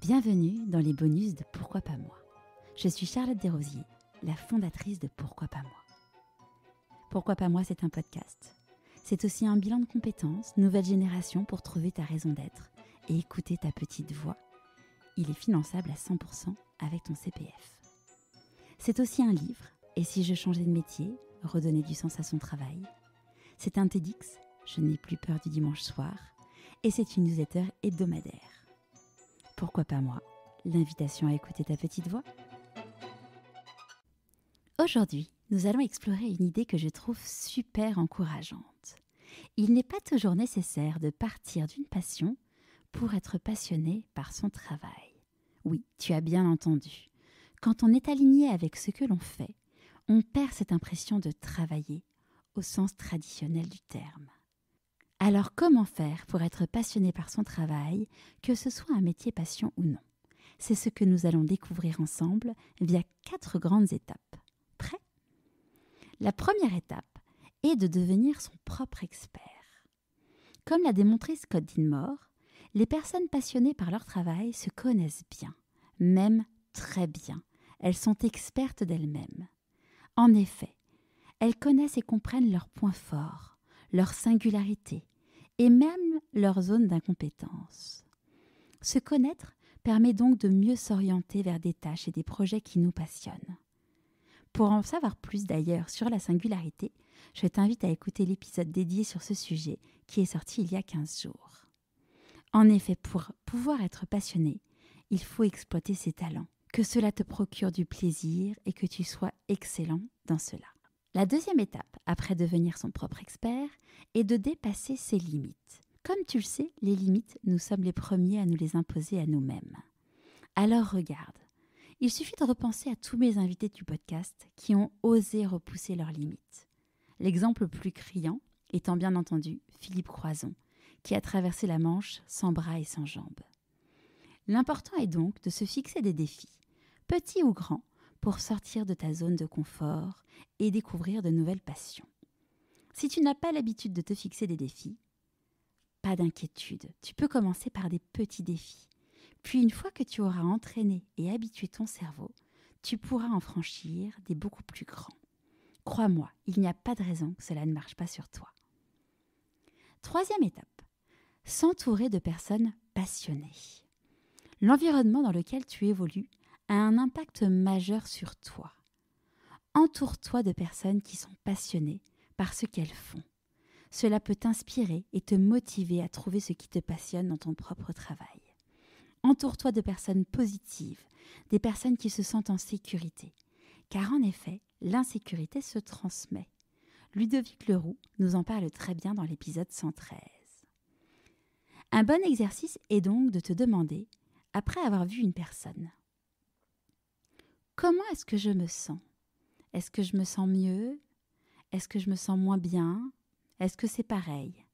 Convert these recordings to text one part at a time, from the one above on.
Bienvenue dans les bonus de Pourquoi pas moi. Je suis Charlotte Desrosiers, la fondatrice de Pourquoi pas moi. Pourquoi pas moi, c'est un podcast. C'est aussi un bilan de compétences, nouvelle génération pour trouver ta raison d'être et écouter ta petite voix. Il est finançable à 100% avec ton CPF. C'est aussi un livre, et si je changeais de métier, redonner du sens à son travail. C'est un TEDx, je n'ai plus peur du dimanche soir, et c'est une newsletter hebdomadaire. Pourquoi pas moi, l'invitation à écouter ta petite voix. Aujourd'hui, nous allons explorer une idée que je trouve super encourageante. Il n'est pas toujours nécessaire de partir d'une passion pour être passionné par son travail. Oui, tu as bien entendu. Quand on est aligné avec ce que l'on fait, on perd cette impression de travailler au sens traditionnel du terme. Alors comment faire pour être passionné par son travail, que ce soit un métier passion ou non? C'est ce que nous allons découvrir ensemble via 4 grandes étapes. Prêt? La première étape est de devenir son propre expert. Comme l'a démontré Scott Dinmore, les personnes passionnées par leur travail se connaissent bien, même très bien. Elles sont expertes d'elles-mêmes. En effet, elles connaissent et comprennent leurs points forts, leur singularité et même leur zone d'incompétence. Se connaître permet donc de mieux s'orienter vers des tâches et des projets qui nous passionnent. Pour en savoir plus d'ailleurs sur la singularité, je t'invite à écouter l'épisode dédié sur ce sujet qui est sorti il y a 15 jours. En effet, pour pouvoir être passionné, il faut exploiter ses talents, que cela te procure du plaisir et que tu sois excellent dans cela. La deuxième étape, après devenir son propre expert, est de dépasser ses limites. Comme tu le sais, les limites, nous sommes les premiers à nous les imposer à nous-mêmes. Alors regarde, il suffit de repenser à tous mes invités du podcast qui ont osé repousser leurs limites. L'exemple le plus criant étant bien entendu Philippe Croizon, qui a traversé la Manche sans bras et sans jambes. L'important est donc de se fixer des défis, petits ou grands, pour sortir de ta zone de confort et découvrir de nouvelles passions. Si tu n'as pas l'habitude de te fixer des défis, pas d'inquiétude, tu peux commencer par des petits défis. Puis une fois que tu auras entraîné et habitué ton cerveau, tu pourras en franchir des beaucoup plus grands. Crois-moi, il n'y a pas de raison que cela ne marche pas sur toi. Troisième étape, s'entourer de personnes passionnées. L'environnement dans lequel tu évolues a un impact majeur sur toi. Entoure-toi de personnes qui sont passionnées par ce qu'elles font. Cela peut t'inspirer et te motiver à trouver ce qui te passionne dans ton propre travail. Entoure-toi de personnes positives, des personnes qui se sentent en sécurité. Car en effet, l'insécurité se transmet. Ludovic Leroux nous en parle très bien dans l'épisode 113. Un bon exercice est donc de te demander, après avoir vu une personne, comment est-ce que je me sens? Est-ce que je me sens mieux? Est-ce que je me sens moins bien? Est-ce que c'est pareil?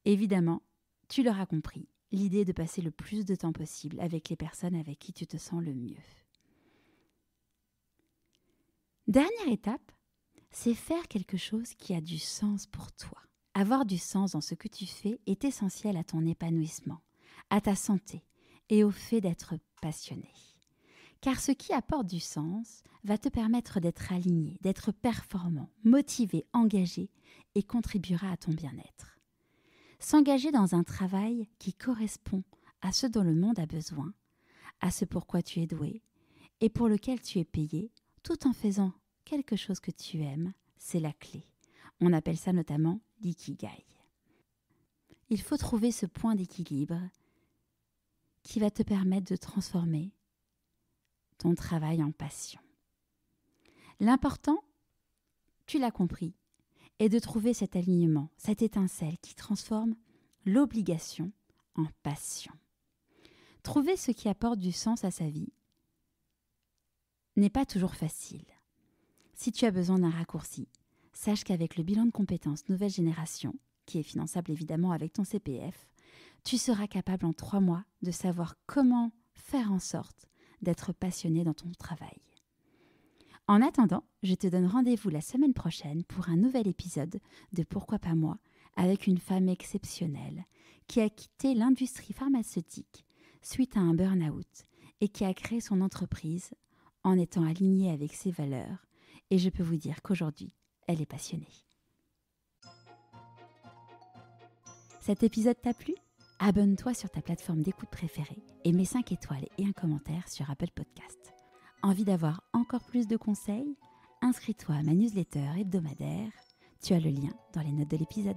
Évidemment, tu l'auras compris, l'idée est de passer le plus de temps possible avec les personnes avec qui tu te sens le mieux. Dernière étape, c'est faire quelque chose qui a du sens pour toi. Avoir du sens dans ce que tu fais est essentiel à ton épanouissement, à ta santé et au fait d'être passionné. Car ce qui apporte du sens va te permettre d'être aligné, d'être performant, motivé, engagé et contribuera à ton bien-être. S'engager dans un travail qui correspond à ce dont le monde a besoin, à ce pourquoi tu es doué et pour lequel tu es payé, tout en faisant quelque chose que tu aimes, c'est la clé. On appelle ça notamment l'ikigai. Il faut trouver ce point d'équilibre qui va te permettre de transformer ton travail en passion. L'important, tu l'as compris, est de trouver cet alignement, cette étincelle qui transforme l'obligation en passion. Trouver ce qui apporte du sens à sa vie n'est pas toujours facile. Si tu as besoin d'un raccourci, sache qu'avec le bilan de compétences nouvelle génération, qui est finançable évidemment avec ton CPF, tu seras capable en 3 mois de savoir comment faire en sorte d'être passionné dans ton travail. En attendant, je te donne rendez-vous la semaine prochaine pour un nouvel épisode de Pourquoi pas moi avec une femme exceptionnelle qui a quitté l'industrie pharmaceutique suite à un burn-out et qui a créé son entreprise en étant alignée avec ses valeurs. Et je peux vous dire qu'aujourd'hui, elle est passionnée. Cet épisode t'a plu ? Abonne-toi sur ta plateforme d'écoute préférée et mets 5 étoiles et un commentaire sur Apple Podcast. Envie d'avoir encore plus de conseils ? Inscris-toi à ma newsletter hebdomadaire. Tu as le lien dans les notes de l'épisode.